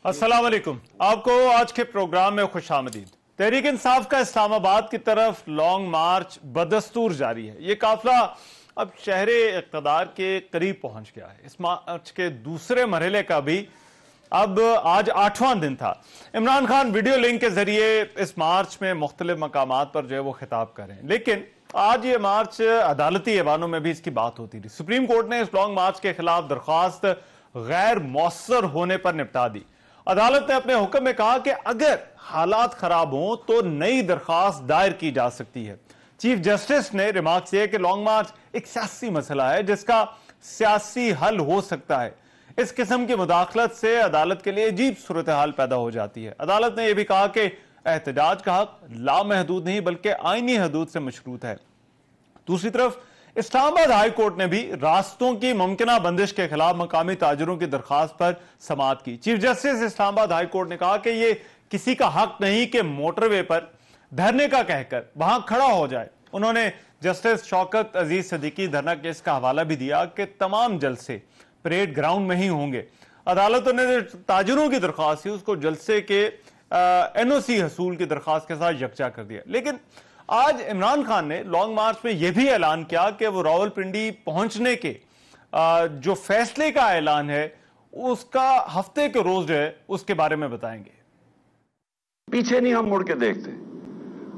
अस्सलाम वालेकुम। आपको आज के प्रोग्राम में खुशामदीद। तहरीक इंसाफ का इस्लामाबाद की तरफ लॉन्ग मार्च बदस्तूर जारी है। ये काफिला अब शहरे इक़्तिदार के करीब पहुंच गया है। इस मार्च के दूसरे मरहले का भी अब आज 8वां दिन था। इमरान खान वीडियो लिंक के जरिए इस मार्च में मुख्तलिफ मकामात पर जो है वो खिताब करें, लेकिन आज ये मार्च अदालती ऐवानों में भी इसकी बात होती रही। सुप्रीम कोर्ट ने इस लॉन्ग मार्च के खिलाफ दरख्वास्त गैर मौसर होने पर निपटा दी। अदालत ने अपने हुक्म में कहा कि अगर हालात खराब हों तो नई दरखास्त दायर की जा सकती है। चीफ जस्टिस ने रिमार्क किया कि लॉन्ग मार्च एक सियासी मसला है जिसका सियासी हल हो सकता है। इस किस्म की मुदाखलत से अदालत के लिए अजीब सूरत हाल पैदा हो जाती है। अदालत ने यह भी कहा कि एहतजाज का हक लामहदूद नहीं बल्कि आईनी हदूद से मशरूत है। दूसरी तरफ इस्लामाबाद हाई कोर्ट ने भी रास्तों की मुमकिना बंदिश के खिलाफ मकामी ताजरों की दरखास्त पर समाअत की। Chief justice Islamabad high court ने कहा कि यह किसी का हक नहीं कि मोटरवे पर धरने का कहकर वहां खड़ा हो जाए। उन्होंने जस्टिस शौकत अजीज सिद्दीकी धरना केस का हवाला भी दिया कि तमाम जलसे परेड ग्राउंड में ही होंगे। अदालत ने ताजरों की दरखास्त थी उसको जलसे के एनओसी हसूल की दरखास्त के साथ यकजा कर दिया। लेकिन आज इमरान खान ने लॉन्ग मार्च में यह भी ऐलान किया कि वो रावलपिंडी पहुंचने के जो फैसले का ऐलान है उसका हफ्ते के रोज जो है उसके बारे में बताएंगे। पीछे नहीं हम मुड़ के देखते,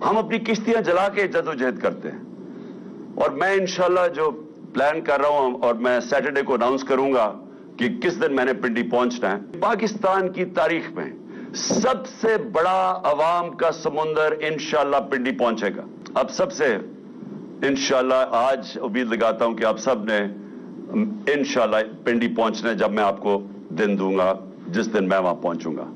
हम अपनी किश्तियां जला के जद्दोजहद करते हैं। और मैं इंशाल्लाह जो प्लान कर रहा हूं और मैं सैटरडे को अनाउंस करूंगा कि किस दिन मैंने पिंडी पहुंचना है। पाकिस्तान की तारीख में सबसे बड़ा अवाम का समुंदर इंशाल्लाह पिंडी पहुंचेगा। अब सबसे इंशाल्लाह आज उम्मीद लगाता हूं कि आप सब ने इंशाल्लाह पिंडी पहुंचना है जब मैं आपको दिन दूंगा जिस दिन मैं वहां पहुंचूंगा।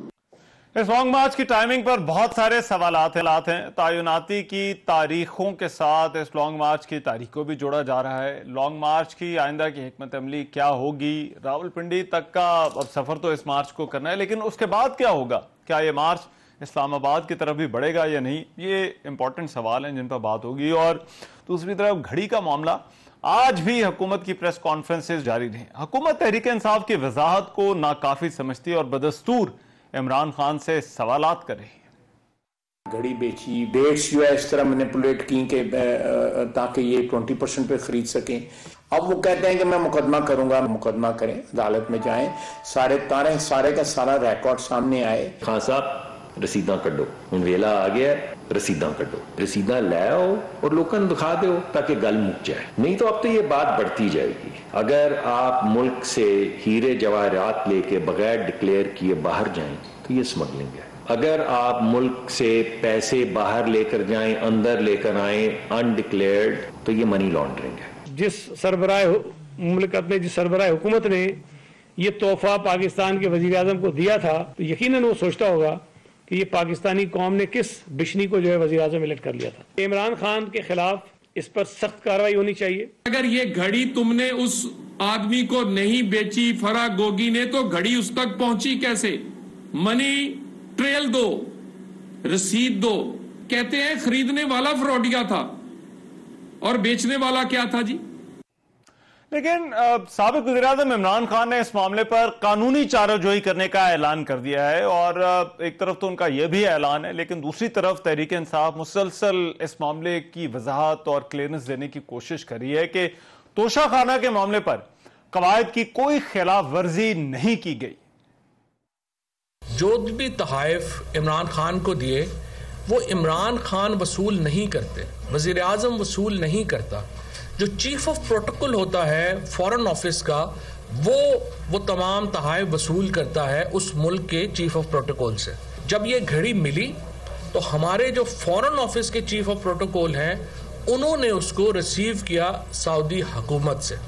इस लॉन्ग मार्च की टाइमिंग पर बहुत सारे सवालात हैं। तयनाती की तारीखों के साथ इस लॉन्ग मार्च की तारीख को भी जोड़ा जा रहा है। लॉन्ग मार्च की आइंदा की हिकमत अमली क्या होगी? रावलपिंडी तक का अब सफर तो इस मार्च को करना है, लेकिन उसके बाद क्या होगा? क्या ये मार्च इस्लामाबाद की तरफ भी बढ़ेगा या नहीं? ये इंपॉर्टेंट सवाल हैं जिन पर बात होगी। और दूसरी तरफ घड़ी का मामला, आज भी हुकूमत की प्रेस कॉन्फ्रेंसेस जारी रही। हुकूमत तहरीक इंसाफ की वजाहत को नाकाफी समझती है और बदस्तूर इमरान खान से सवालात कर रही है। घड़ी बेची, डेट्स जो है इस तरह मैनिपुलेट की कि ताकि ये 20% पे खरीद सकें। अब वो कहते हैं कि मैं मुकदमा करूंगा। मुकदमा करें, अदालत में जाएं, सारे का सारा रिकॉर्ड सामने आए। खान साहब रसीदा कड्डो, हुण वेला आ गया, रसीदा कड्डो, रसीदा लै आओ और लोगों को दिखा दो ताकि गल मुक जाए। नहीं तो अब तो ये बात बढ़ती जाएगी। अगर आप मुल्क से हीरे जवाहरात लेके बगैर डिक्लेयर किए बाहर जाएं तो ये स्मगलिंग है। अगर आप मुल्क से पैसे बाहर लेकर जाएं, अंदर लेकर आए अनडिक्लेयर्ड, तो ये मनी लॉन्ड्रिंग है। जिस सरबराह मुमलिकत ने, जिस सरबराह हुकूमत ने ये तोहफा पाकिस्तान के वजीर आजम को दिया था, तो यकीनन वो सोचता होगा कि ये पाकिस्तानी कौम ने किस बिशनी को जो है वजीर आजम इलेक्ट कर लिया था। इमरान खान के खिलाफ इस पर सख्त कार्रवाई होनी चाहिए। अगर ये घड़ी तुमने उस आदमी को नहीं बेची, फरा गोगी ने, तो घड़ी उस तक पहुंची कैसे? मनी ट्रेल दो, रसीद दो। कहते हैं खरीदने वाला फ्रॉडिया था और बेचने वाला क्या था जी? लेकिन साबिक वज़ीर-ए-आज़म इमरान खान ने इस मामले पर कानूनी चाराजोई करने का ऐलान कर दिया है। और एक तरफ तो उनका यह भी ऐलान है, लेकिन दूसरी तरफ तहरीक इंसाफ मुसलसल इस मामले की वजाहत और क्लियरेंस देने की कोशिश कर रही है कि तोशाखाना के मामले पर कवायद की कोई खिलाफ वर्जी नहीं की गई। जो भी तहाइफ इमरान खान को दिए वो इमरान खान वसूल नहीं करते, वजीर आजम वसूल नहीं करता। जो चीफ ऑफ प्रोटोकॉल होता है फॉरेन ऑफिस का, वो तमाम तहाइफ वसूल करता है उस मुल्क के चीफ ऑफ प्रोटोकॉल से। जब ये घड़ी मिली तो हमारे जो फॉरेन ऑफिस के चीफ ऑफ प्रोटोकॉल हैं उन्होंने उसको रिसीव किया सऊदी हुकूमत से।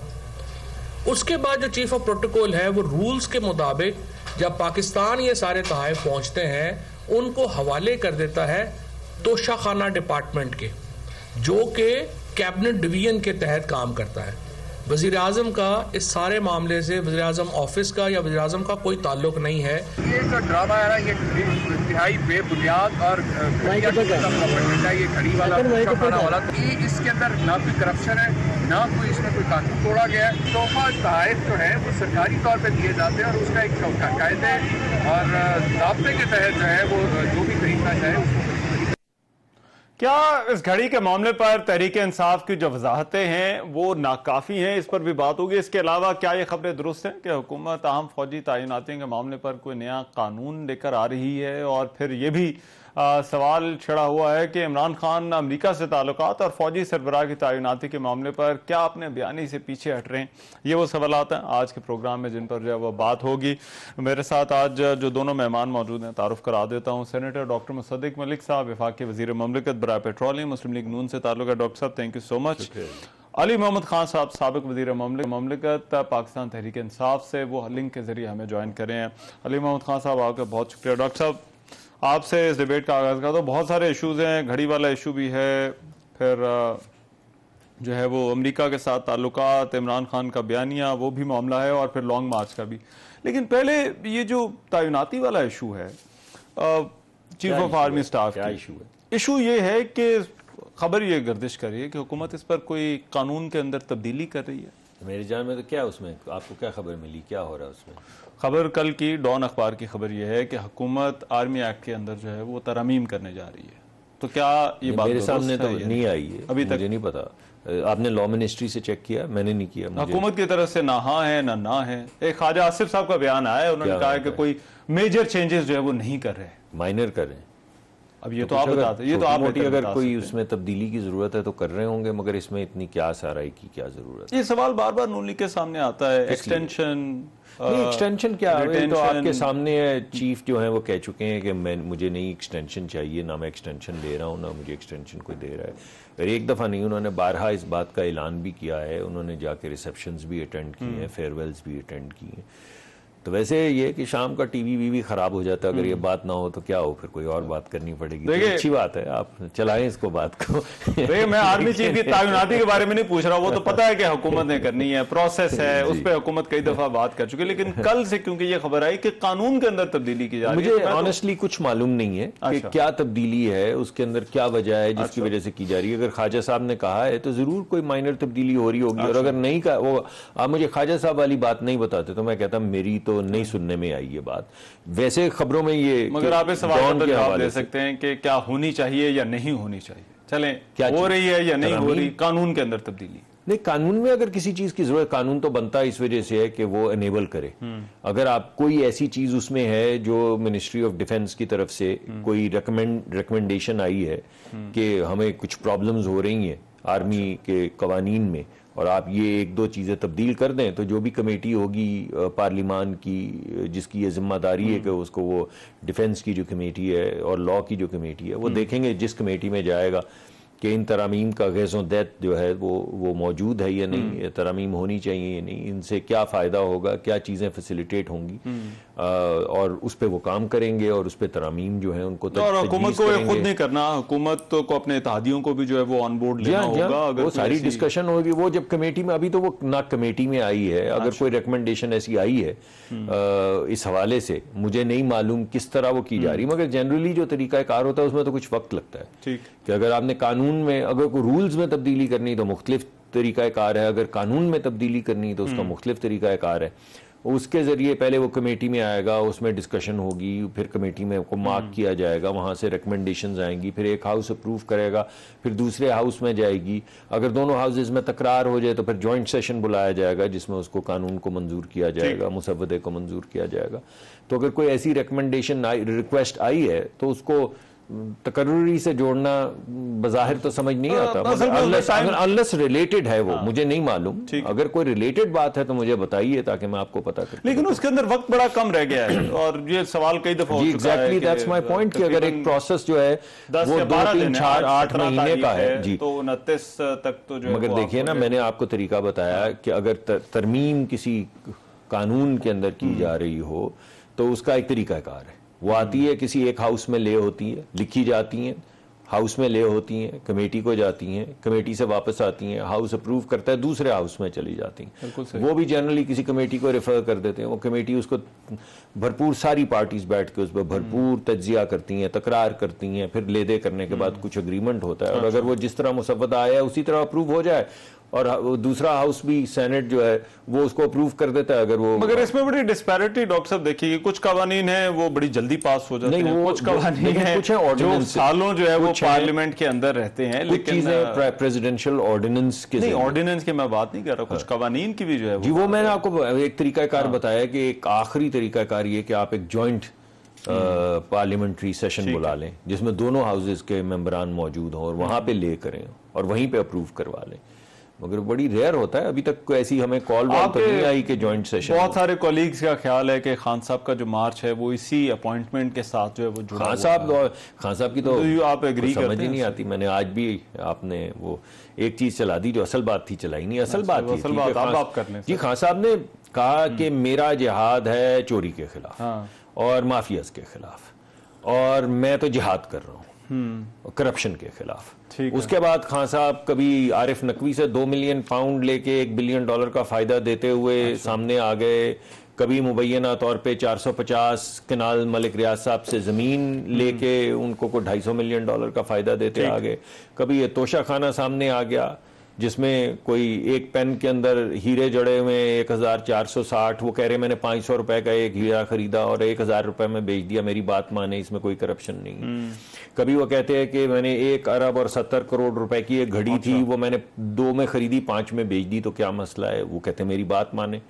उसके बाद जो चीफ ऑफ प्रोटोकॉल है वो रूल्स के मुताबिक जब पाकिस्तान ये सारे तहाइफ पहुंचते हैं उनको हवाले कर देता है तोशाखाना डिपार्टमेंट के, जो कि कैबिनेट डिवीजन के तहत काम करता है। वज़ीर आज़म का इस सारे मामले से वज़ीर आज़म ऑफिस का या वज़ीर आज़म का कोई ताल्लुक नहीं है। ये जो ड्रामा है ना, ये इंतहाई बेबुनियाद और ये घड़ी वाला वाला, इसके अंदर ना कोई करप्शन है, ना कोई इसमें कोई कानून तोड़ा गया है। तोहफा तोहफ़ जो है वो सरकारी तौर पे दिए जाते हैं और उसका एक कायदे और ज़ाब्ते के तहत जो है वो जो भी खरीदना चाहे उसको। क्या इस घड़ी के मामले पर तहरीक इंसाफ की जो वजाहतें हैं वो नाकाफी हैं, इस पर भी बात होगी। इसके अलावा क्या ये खबरें दुरुस्त हैं कि हुकूमत अहम फौजी तैनातियों के मामले पर कोई नया कानून लेकर आ रही है? और फिर ये भी सवाल छिड़ा हुआ है कि इमरान खान अमेरिका से ताल्लुकात और फौजी सरबराह की तैनाती के मामले पर क्या अपने बयानी से पीछे हट रहे हैं? ये वो सवालात हैं आज के प्रोग्राम में जिन पर जो है वो बात होगी। मेरे साथ आज जो दोनों मेहमान मौजूद हैं, तारुफ करा देता हूँ। सेनेटर डॉक्टर मुसद्दिक मलिक साहब, वफाकी वज़ीर ममलिकत बराए पेट्रोलियम, मुस्लिम लीग नून से ताल्लुक है। डॉक्टर साहब, thank you so much. Ali Mohammad Khan साहब, साबिक वज़ीर ममलिकत, पाकिस्तान तहरीक इंसाफ से, वो लिंक के जरिए हमें ज्वाइन करें हैं। अली मोहम्मद खान साहब, आपका बहुत शुक्रिया। डॉक्टर साहब, आपसे इस डिबेट का आगाज़ करता हूँ। बहुत सारे इशूज़ हैं, घड़ी वाला इशू भी है, फिर जो है वो अमेरिका के साथ ताल्लुकात, इमरान खान का बयानिया, वो भी मामला है, और फिर लॉन्ग मार्च का भी। लेकिन पहले ये जो तैनाती वाला इशू है, चीफ ऑफ आर्मी स्टाफ का इशू है, इशू ये है कि खबर ये गर्दिश कर रही है कि हुकूमत इस पर कोई कानून के अंदर तब्दीली कर रही है। मेरे जान में तो क्या उसमें आपको क्या खबर मिली, क्या हो रहा है उसमें? खबर कल की डॉन अखबार की खबर यह है कि हुकूमत आर्मी एक्ट के अंदर जो है वो तरमीम करने जा रही है। तो क्या ये बात मेरे सामने तो नहीं आई है, अभी तक मुझे नहीं पता। आपने लॉ मिनिस्ट्री से चेक किया? मैंने नहीं किया। हुकूमत की तरफ से ना हाँ है ना है। एक ख्वाजा आसिफ साहब का बयान आया है, उन्होंने कहा कि कोई मेजर चेंजेस जो है वो नहीं कर रहे, माइनर कर रहे हैं। अब ये तो आप बताते, ये तो आप मोटी अगर कोई उसमें तब्दीली की जरूरत है तो कर रहे होंगे, मगर इसमें इतनी क्या साराई की क्या जरूरत है? ये सवाल बार बार नून लीग के सामने आता है। एक्सटेंशन एक्सटेंशन क्या है, तो आपके सामने है। चीफ जो है वो कह चुके हैं कि मुझे नहीं एक्सटेंशन चाहिए, ना मैं एक्सटेंशन दे रहा हूँ, ना मुझे एक्सटेंशन कोई दे रहा है। और एक दफ़ा नहीं, उन्होंने बारहा इस बात का ऐलान भी किया है। उन्होंने जाके रिसेप्शंस भी अटेंड किए हैं, फेयरवेल्स भी अटेंड किए हैं। तो वैसे ये कि शाम का टीवी वीवी खराब हो जाता है, अगर ये बात ना हो तो क्या हो, फिर कोई और बात करनी पड़ेगी। तो अच्छी बात है, आप चलाएं इसको बात को। देखिए, मैं आर्मी चीफ की तैनाती के बारे में नहीं पूछ रहा, वो तो पता है कि हुकूमत ने करनी है, प्रोसेस है, उस पर हुकूमत कई दफा बात कर चुकी है। लेकिन कल से क्योंकि ये खबर आई कि कानून के अंदर तब्दीली की जा रही है, मुझे ऑनेस्टली कुछ मालूम नहीं है कि क्या तब्दीली है, उसके अंदर क्या वजह है जिसकी वजह से की जा रही है। अगर ख्वाजा साहब ने कहा है तो जरूर कोई माइनर तब्दीली हो रही होगी, और अगर नहीं कहा, वो आप मुझे ख्वाजा साहब वाली बात नहीं बताते तो मैं कहता मेरी तो नहीं सुनने में आई ये बात। वैसे खबरों में ये, मगर आप इस सवाल का जवाब दे सकते हैं कि क्या होनी चाहिए या नहीं होनी चाहिए? चलें, क्या हो रही है या नहीं हो रही कानून के अंदर तब्दीली? नहीं, कानून में अगर किसी चीज की जरूरत, कानून तो बनता है इस वजह से है कि वो एनेबल करे। अगर आप कोई ऐसी चीज उसमें है जो मिनिस्ट्री ऑफ डिफेंस की तरफ से कोई रिकमेंडेशन आई है कि हमें कुछ प्रॉब्लम्स हो रही हैं आर्मी के कवानीन में, और आप ये एक दो चीज़ें तब्दील कर दें, तो जो भी कमेटी होगी पार्लिमान की जिसकी ये जिम्मेदारी है कि उसको, वो डिफेंस की जो कमेटी है और लॉ की जो कमेटी है, वो देखेंगे जिस कमेटी में जाएगा कि इन तरामीम का गैज़ों दैत जो है वो मौजूद है या नहीं, ये तरामीम होनी चाहिए या नहीं, इनसे क्या फ़ायदा होगा, क्या चीज़ें फैसिलिटेट होंगी, और उस पर वो काम करेंगे और उस पर तरामीम जो है उनको और हुकूमत को खुद नहीं करना, हुकूमत को अपने इत्तेहादियों को भी जो है वो ऑन बोर्ड लेना होगा। अगर वो सारी डिस्कशन होगी, वो जब कमेटी में, अभी तो वो ना कमेटी में आई है, अगर कोई रिकमेंडेशन ऐसी आई है इस हवाले से, मुझे नहीं मालूम किस तरह वो की जा रही, मगर जनरली जो तरीकाकार होता है उसमें तो कुछ वक्त लगता है। ठीक, कि अगर आपने कानून में, अगर कोई रूल्स में तब्दीली करनी तो मुख्तलिफ तरीकाकार है, अगर कानून में तब्दीली करनी तो उसका मुख्तलिफ तरीकाकार है। उसके जरिए पहले वो कमेटी में आएगा, उसमें डिस्कशन होगी, फिर कमेटी में को मार्क किया जाएगा, वहाँ से रिकमेंडेशंस आएंगी, फिर एक हाउस अप्रूव करेगा, फिर दूसरे हाउस में जाएगी। अगर दोनों हाउसेज में तकरार हो जाए तो फिर जॉइंट सेशन बुलाया जाएगा जिसमें उसको कानून को मंजूर किया जाएगा, मुसव्वदे को मंजूर किया जाएगा। तो अगर कोई ऐसी रिकमेंडेशन रिक्वेस्ट आई है तो उसको तकर्री से जोड़ना बज़ाहिर तो समझ नहीं आता, अनलेस रिलेटेड है वो, मुझे नहीं मालूम। अगर कोई रिलेटेड बात है तो मुझे बताइए ताकि मैं आपको पता करूं। लेकिन उसके अंदर वक्त बड़ा कम रह गया है, और ये सवाल कई दफा हो चुका है। एग्जैक्टली, दैट्स माय पॉइंट कि अगर एक प्रोसेस जो है वो 2, 3, 4, 8 महीने का है जी, तो 29 तक तो जो, मगर देखिए ना, मैंने आपको तरीका बताया कि अगर तरमीम किसी कानून के अंदर की जा रही हो तो उसका एक तरीकाकार है। वो आती है किसी एक हाउस में ले होती है, लिखी जाती हैं, हाउस में ले होती हैं, कमेटी को जाती हैं, कमेटी से वापस आती हैं, हाउस अप्रूव करता है, दूसरे हाउस में चली जाती हैं। वो भी जनरली किसी कमेटी को रेफर कर देते हैं, वो कमेटी उसको भरपूर सारी पार्टीज बैठ के उस पर भरपूर तज्जिया करती हैं, तकरार करती हैं, फिर ले दे करने के बाद कुछ एग्रीमेंट होता है, और अगर वो जिस तरह मुसव्वदा आया है उसी तरह अप्रूव हो जाए और दूसरा हाउस भी सेनेट जो है वो उसको अप्रूव कर देता है। अगर वो मगर इसमें बड़ी डिस्पैरिटी डॉक्टर साहब देखिए, कुछ कवानीन है वो बड़ी जल्दी पास हो जाते हैं, कुछ कवानीन है जो सालों जो है वो पार्लियामेंट के अंदर रहते हैं, लेकिन प्रेसिडेंशियल ऑर्डिनेंस के नहीं, ऑर्डिनेंस की मैं बात नहीं कर रहा, कुछ कवानीन की भी जो है जी वो मैंने आपको एक तरीकाकार बताया कि एक आखिरी तरीकाकार ये कि आप एक जॉइंट पार्लियामेंट्री सेशन बुला लें जिसमें दोनों हाउसेस के मेंबरान मौजूद हों और वहां पे ले करें और वहीं पे अप्रूव करवा लें, मगर बड़ी रेयर होता है। अभी तक ऐसी हमें कॉल तो नहीं आई कि जॉइंट सेशन। बहुत सारे कॉलीग्स का ख्याल है कि खान साहब का जो मार्च है वो इसी अपॉइंटमेंट के साथ जो है वो जुड़ा। खान साहब की तो आप एग्री समझ ही नहीं आती। मैंने आज भी आपने वो एक चीज चला दी जो असल बात थी, चलाई नहीं। असल बात थी जी, खान साहब ने कहा कि मेरा जिहाद है चोरी के खिलाफ और माफियाज के खिलाफ और मैं तो जिहाद कर रहा हूँ करप्शन के खिलाफ। उसके बाद खान साहब कभी आरिफ नकवी से 2 मिलियन पाउंड लेके $1 बिलियन का फायदा देते हुए सामने आ गए, कभी मुबैना तौर पे 450 कनाल मलिक रियाज साहब से जमीन लेके उनको को $250 मिलियन का फायदा देते आ गए, कभी ये तोशा खाना सामने आ गया जिसमें कोई एक पेन के अंदर हीरे जड़े हुए 1460, वो कह रहे मैंने 500 रुपए का एक हीरा खरीदा और 1000 रुपए में बेच दिया, मेरी बात माने, इसमें कोई करप्शन नहीं। कभी वो कहते हैं कि मैंने 1 अरब और 70 करोड़ रुपए की एक घड़ी थी, वो मैंने 2 में खरीदी 5 में बेच दी, तो क्या मसला है? वो कहते हैं मेरी बात माने।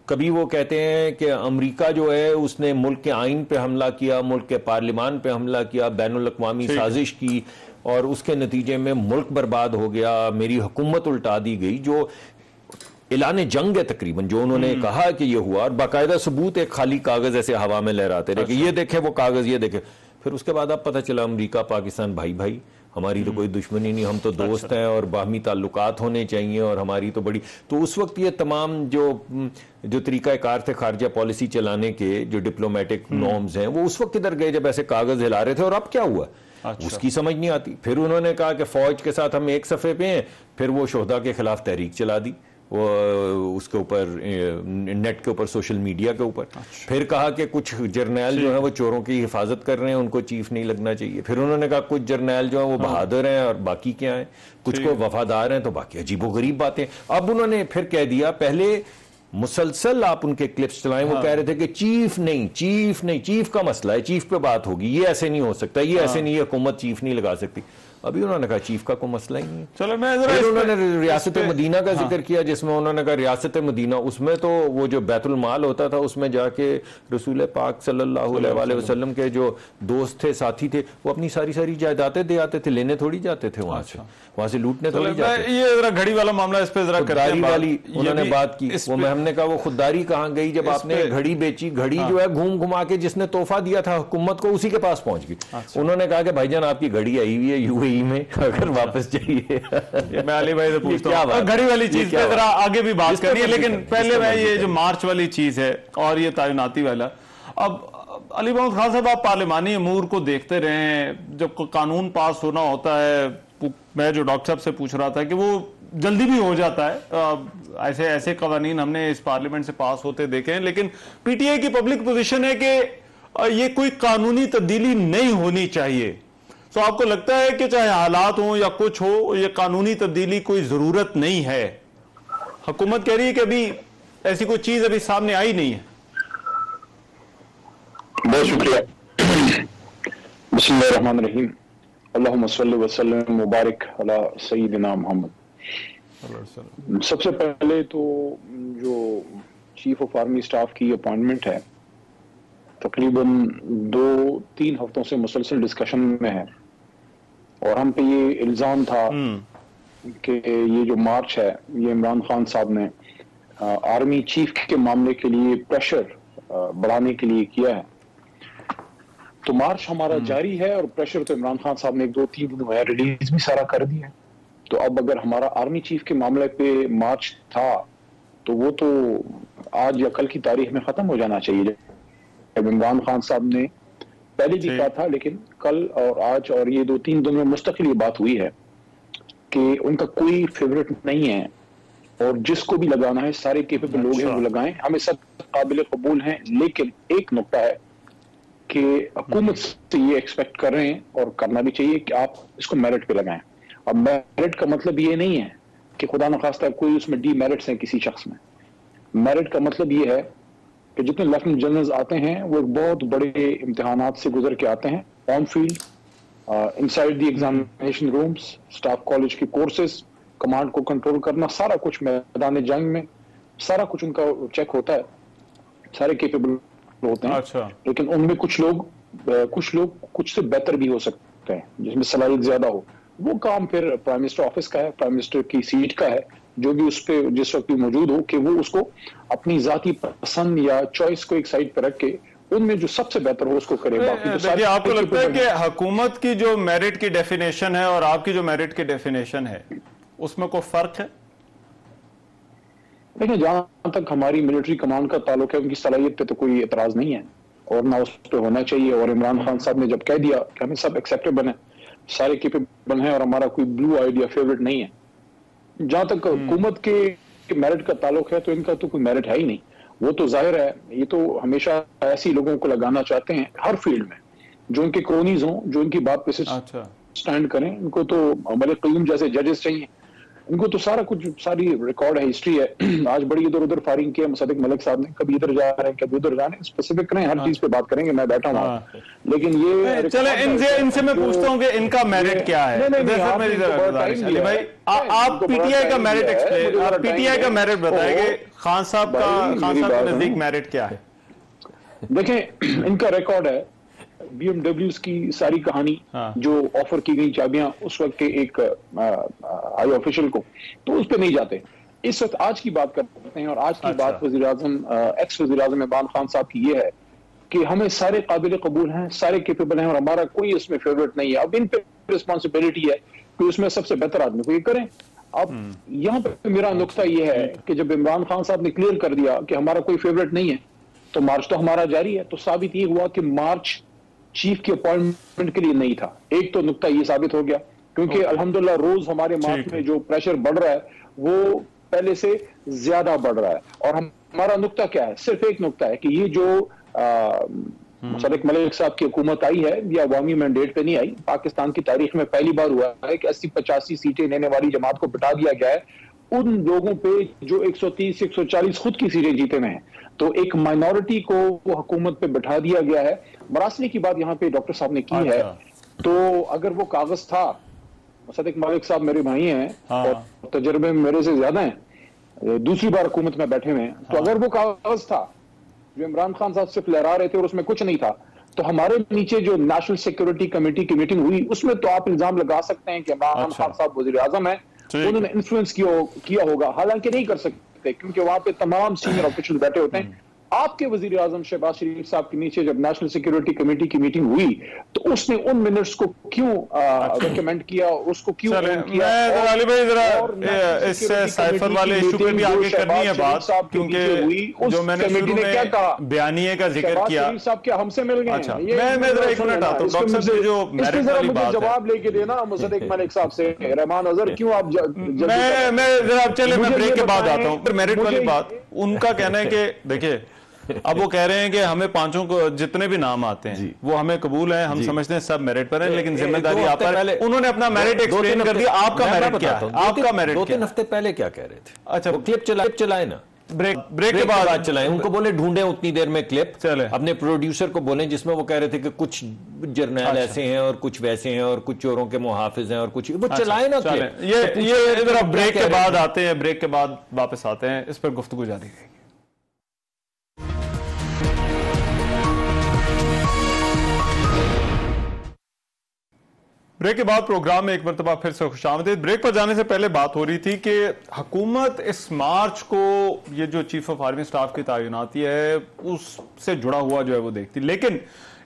कभी वो कहते हैं कि अमेरिका जो है उसने मुल्क के आइन पे हमला किया, मुल्क के पार्लियामान पे हमला किया, बैनुल अक़वामी साजिश की और उसके नतीजे में मुल्क बर्बाद हो गया, मेरी हुकूमत उल्टा दी गई, जो ऐलान जंग है तकरीबन जो उन्होंने कहा कि ये हुआ, और बाकायदा सबूत एक खाली कागज ऐसे हवा में लहराते रहे कि ये देखे वो कागज, ये देखे। फिर उसके बाद अब पता चला अमेरिका पाकिस्तान भाई भाई, हमारी तो कोई दुश्मनी नहीं, हम तो दोस्त हैं और बाहमी ताल्लुकात होने चाहिए और हमारी तो बड़ी। तो उस वक्त ये तमाम जो तरीकाकार थे खारजा पॉलिसी चलाने के, जो डिप्लोमेटिक नॉर्म्स हैं, वो उस वक्त किधर गए जब ऐसे कागज हिला रहे थे, और अब क्या हुआ उसकी समझ नहीं आती। फिर उन्होंने कहा कि फौज के साथ हम एक सफ़े पे हैं, फिर वो शोहदा के खिलाफ तहरीक चला दी, वो उसके ऊपर नेट के ऊपर, सोशल मीडिया के ऊपर। फिर कहा कि कुछ जर्नैल जो है वो चोरों की हिफाजत कर रहे हैं, उनको चीफ नहीं लगना चाहिए। फिर उन्होंने कहा कुछ जर्नैल जो है वो बहादुर हैं और बाकी क्या है, कुछ को वफादार हैं, तो बाकी अजीबोगरीब बातें। अब उन्होंने फिर कह दिया, पहले मुसलसल आप उनके क्लिप्स चलाएं, वो कह रहे थे कि चीफ नहीं, चीफ का मसला है, चीफ पे बात होगी, ये ऐसे नहीं हो सकता, ये ऐसे नहीं, हुकूमत चीफ नहीं लगा सकती। अभी उन्होंने कहा चीफ का कोई मसला ही नहीं है। चलो मैं उन्होंने रियासत मदीना का जिक्र किया, जिसमें उन्होंने कहा रियासत मदीना, उसमें तो वो जो बैतुल माल होता था उसमें जाके रसूल पाक सल्लल्लाहु अलैहि वसल्लम के जो दोस्त थे, साथी थे, वो अपनी सारी जायदातें दे आते थे, लेने थोड़ी जाते थे वहां से लूटने थोड़ी जाते थे। ये जरा घड़ी वाला मामला, इस पे जरा खुददारी वाली उन्होंने बात की, वो हमने कहा वो खुददारी कहाँ गई जब आपने घड़ी बेची? घड़ी जो है घूम घुमा के जिसने तोहफा दिया था हुकूमत को, उसी के पास पहुंच गई। उन्होंने कहा कि भाईजान आपकी घड़ी आई हुई है यूएई में, अगर वापस चाहिए। मैं अली भाई से पूछता हूं, घड़ी वाली चीज पे जरा आगे भी बात करनी है, लेकिन पहले मैं ये जो मार्च वाली चीज है और ये तैनाती वाला, अब अली मोहम्मद खान साहब आप पार्लिमानी अमूर को देखते रहे, जब कानून पास होना होता है, मैं जो डॉक्टर साहब से पूछ रहा था कि वो जल्दी भी हो जाता है, ऐसे कवानीन हमने इस पार्लियामेंट से पास होते देखे हैं, लेकिन पीटीआई की पब्लिक पोजीशन है कि ये कोई कानूनी तब्दीली नहीं होनी चाहिए। तो आपको लगता है कि चाहे हालात हो या कुछ हो, ये कानूनी तब्दीली कोई जरूरत नहीं है? हुकूमत कह रही है कि अभी ऐसी कोई चीज अभी सामने आई नहीं है। बहुत शुक्रिया। बिस्मिल्लाहिर्रहमानिर्रहीम, अल्लाहुम्मा सल्लि व सल्लिम मुबारक अला सय्यिदिना मुहम्मद। सबसे पहले तो जो चीफ ऑफ आर्मी स्टाफ की अपॉइंटमेंट है, तकरीबन 2-3 हफ्तों से मुसलसल डिस्कशन में है, और हम पे ये इल्जाम था कि ये जो मार्च है ये इमरान खान साहब ने आर्मी चीफ के मामले के लिए प्रेशर बढ़ाने के लिए किया है। तो मार्च हमारा जारी है और प्रेशर तो इमरान खान साहब ने 1-2-3 दिन हुए, रिलीज भी सारा कर दिया है। तो अब अगर हमारा आर्मी चीफ के मामले पे मार्च था तो वो तो आज या कल की तारीख में खत्म हो जाना चाहिए। जब इमरान खान साहब ने पहले भी कहा था, लेकिन कल और आज और ये 2-3 दिन में मुस्तकिल ये बात हुई है कि उनका कोई फेवरेट नहीं है और जिसको भी लगाना है सारे केपेबल लोग हैं वो लगाएं, हमें सब काबिल कबूल हैं। लेकिन एक नुकता है कि हुकूमत से ये एक्सपेक्ट कर रहे हैं और करना भी चाहिए कि आप इसको मेरिट पे लगाएं। अब मेरिट का मतलब ये नहीं है कि खुदा न खास्ता कोई उसमें डीमेरिट्स हैं किसी शख्स में। मेरिट का मतलब ये है कि जितने लेफ्टिनेंट जनरल्स आते हैं वो एक बहुत बड़े इम्तिहानात से गुजर के आते हैं, on field, inside the examination rooms, staff college के कोर्सेज, कमांड को कंट्रोल करना, सारा कुछ मैदान जंग में सारा कुछ उनका चेक होता है, सारे केपेबल होते हैं। अच्छा। लेकिन उनमें कुछ लोग कुछ से बेहतर भी हो सकते हैं जिसमें सलाहियत ज्यादा हो। वो काम फिर प्राइम मिनिस्टर ऑफिस का है, प्राइम मिनिस्टर की सीट का है, जो भी उस पर जिस वक्त भी मौजूद हो कि वो उसको अपनी जाती पसंद या चॉइस को एक साइड पर रख के उनमें जो सबसे बेहतर हो उसको करे। बाकी तो देखिए, आपको लगता है कि हुकूमत की जो मेरिट की डेफिनेशन है और आपकी जो मेरिट की डेफिनेशन है उसमें कोई फर्क है? देखिए, जहां तक हमारी मिलिट्री कमांड का ताल्लुक है उनकी सलाहियत पे तो कोई एतराज नहीं है और ना उस पर होना चाहिए। और इमरान खान साहब ने जब कह दिया कि हमें सब एक्सेप्टेबल है, सारे केपेबल हैं और हमारा कोई ब्लू आइडिया फेवरेट नहीं है। जहां तक हुकूमत के मेरिट का ताल्लुक है तो इनका तो कोई मेरिट है ही नहीं। वो तो जाहिर है, ये तो हमेशा ऐसी लोगों को लगाना चाहते हैं हर फील्ड में जो उनके क्रोनीज हों, जो उनकी बात पे से स्टैंड करें। इनको तो मलिक क़य्यूम जैसे जजेस चाहिए, इनको तो सारा कुछ, सारी रिकॉर्ड है, हिस्ट्री है। आज बड़ी इधर उधर फायरिंग किया मुसद्दिक मलिक साहब ने, कभी इधर जा रहे हैं कभी उधर जा रहे हैं, स्पेसिफिक करें, हर चीज पे बात करेंगे, मैं बैठा हूँ। लेकिन ये चले इनसे मैं पूछता हूँ कि इनका मेरिट क्या है। भाई, आप पीटीआई का मेरिट एक्सप्लेन, आप पीटीआई का मेरिट बताएंगे, खान साहब के नजदीक मेरिट क्या है? देखें, इनका रिकॉर्ड है BMWs की सारी कहानी, जो ऑफर की गई चाबियां उस वक्त के एक हाई ऑफिशियल को, तो उस पर नहीं जाते। इस वक्त आज की बात करते हैं और आज की बात वज़ीर-ए-आज़म, एक्स वज़ीर-ए-आज़म इमरान खान साहब की ये है कि हमें सारे काबिल कबूल हैं, सारे केपेबल हैं और हमारा कोई इसमें फेवरेट नहीं है। अब इन पे रिस्पॉन्सिबिलिटी है कि उसमें सबसे बेहतर आदमी को ये करें। अब यहाँ पे मेरा नुक्ता ये है कि जब इमरान खान साहब ने क्लियर कर दिया कि हमारा कोई फेवरेट नहीं है, तो मार्च तो हमारा जारी है। तो साबित ये हुआ कि मार्च चीफ की अपॉइंटमेंट के लिए नहीं था। एक तो नुक्ता ये साबित हो गया, क्योंकि अल्हम्दुलिल्लाह रोज हमारे मार्च में जो प्रेशर बढ़ रहा है वो पहले से ज्यादा बढ़ रहा है। और हमारा नुक्ता क्या है? सिर्फ एक नुक्ता है कि ये जो मुशर्रफ मलिक साहब की हुकूमत आई है, ये अवामी मैंडेट पे नहीं आई। पाकिस्तान की तारीख में पहली बार हुआ है कि 80-85 सीटें लेने वाली जमात को बिठा दिया गया है उन लोगों पे जो 130-140 खुद की सीटें जीते हुए हैं। तो एक माइनॉरिटी को वो हुकूमत पे बिठा दिया गया है। मरासले की बात यहाँ पे डॉक्टर साहब ने की है, तो अगर वो कागज था, मुशर्रफ मलिक साहब मेरे भाई हैं और तजर्बे मेरे से ज्यादा हैं, दूसरी बार हुकूमत में बैठे हुए हैं, तो अगर वो कागज था जो इमरान खान साहब सिर्फ लहरा रहे थे और उसमें कुछ नहीं था, तो हमारे नीचे जो नेशनल सिक्योरिटी कमेटी की मीटिंग हुई उसमें तो आप इल्जाम लगा सकते हैं कि इमरान खान साहब वज़ीर-ए-आज़म है, उन्होंने इन्फ्लुएंस किया होगा। हालांकि नहीं कर सकते क्योंकि वहां पे तमाम सीनियर ऑफिशियल बैठे होते हैं। आपके वज़ीर-ए-आज़म शहबाज शरीफ साहब के नीचे जब नेशनल सिक्योरिटी कमेटी की मीटिंग हुई तो उसने उन मिनट्स को क्यों रिकमेंड किया, उसको क्यों किया? अली भाई जरा इस साइफर वाले इशू पे भी आगे करनी है बात, क्योंकि जो मैंने शुरू में बयानिए का जिक्र किया साहब क्या हमसे मिल गए। अच्छा, मैं जरा एक मिनट आता हूं डॉक्टर साहब से, जो मेरिट वाली बात है जवाब लेके देना मुशर्रफ मलिक साहब से, रहमान अजहर क्यों आप मैं जरा चले मैं ब्रेक के बाद आता हूं। मेरिट वाली बात, उनका कहना है कि देखिए अब वो कह रहे हैं कि हमें पांचों को जितने भी नाम आते हैं वो हमें कबूल है, हम समझते हैं सब मेरिट पर है, लेकिन जिम्मेदारी आप पर है। उन्होंने अपना मेरिट एक्सप्लेन कर दिया। आपका मेरिट क्या है? आपका मेरिट 2-3 हफ्ते पहले क्या कह रहे थे? अच्छा, क्लिप चलाए ना, ब्रेक के बाद चलाए, उनको बोले ढूंढे उतनी देर में क्लिप, अपने प्रोड्यूसर को बोले जिसमें वो कह रहे थे कि कुछ जर्नल ऐसे हैं और कुछ वैसे हैं और कुछ चोरों के मुहाफिज हैं और कुछ, वो चलाए ना क्लिप। ये इधर ब्रेक के बाद आते हैं, ब्रेक के बाद वापस आते हैं, इस पर गुफ्तगू जारी रहेगी। ब्रेक के बाद प्रोग्राम में एक मरतबा फिर से खुशामदीद। ब्रेक पर जाने से पहले बात हो रही थी कि हुकूमत इस मार्च को ये जो चीफ ऑफ आर्मी स्टाफ की तैनाती है उससे जुड़ा हुआ जो है वो देखती, लेकिन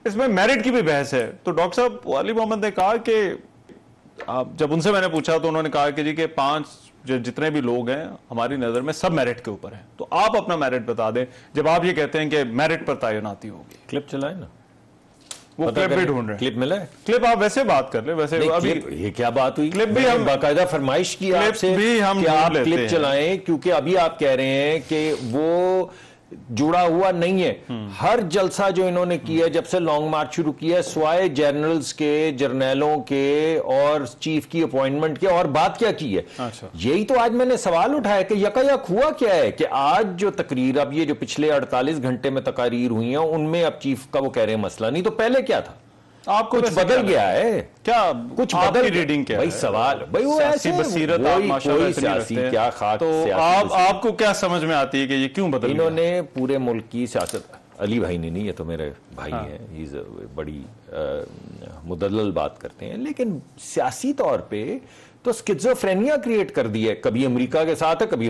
इसमें मेरिट की भी बहस है। तो डॉक्टर साहब वाली मोहम्मद ने कहा कि जब उनसे मैंने पूछा तो उन्होंने कहा कि जी के 5 जितने भी लोग हैं हमारी नजर में सब मेरिट के ऊपर हैं, तो आप अपना मेरिट बता दें जब आप ये कहते हैं कि मेरिट पर तैनाती होगी। क्लिप चलाए ना। वो क्लिप भी ढूंढ रहे हैं। क्लिप मिला है? क्लिप आप वैसे बात कर ले, वैसे अभी ये क्या बात हुई? क्लिप भी हम बाकायदा फरमाइश की आपसे भी हम कि आप क्लिप चलाएं, क्योंकि अभी आप कह रहे हैं कि वो जुड़ा हुआ नहीं है। हर जलसा जो इन्होंने किया जब से लॉन्ग मार्च शुरू किया, स्वाय जनरल्स के, जर्नैलों के और चीफ की अपॉइंटमेंट के, और बात क्या की है? अच्छा। यही तो आज मैंने सवाल उठाया कि यकायक हुआ क्या है कि आज जो तकरीर, अब ये जो पिछले 48 घंटे में तकारीर हुई हैं उनमें अब चीफ का वो कह रहे हैं मसला नहीं, तो पहले क्या था? आपको कुछ बदल गया है क्या? कुछ बदल रीडिंग क्या भाई है? सवाल भाई वो ऐसे बसीरत आप माशाल्लाह इतनी सियासी रखते हैं। क्या खाक तो आपको क्या समझ में आती है कि ये क्यों बदल? इन्होंने पूरे मुल्क की सियासत, अली भाई ने नहीं, ये तो मेरे भाई हैं, ये बड़ी मुदल्लल बात करते हैं, लेकिन सियासी तौर पे तो स्किज़ोफ्रेनिया क्रिएट कर दी है। कभी अमेरिका के साथ है, कभी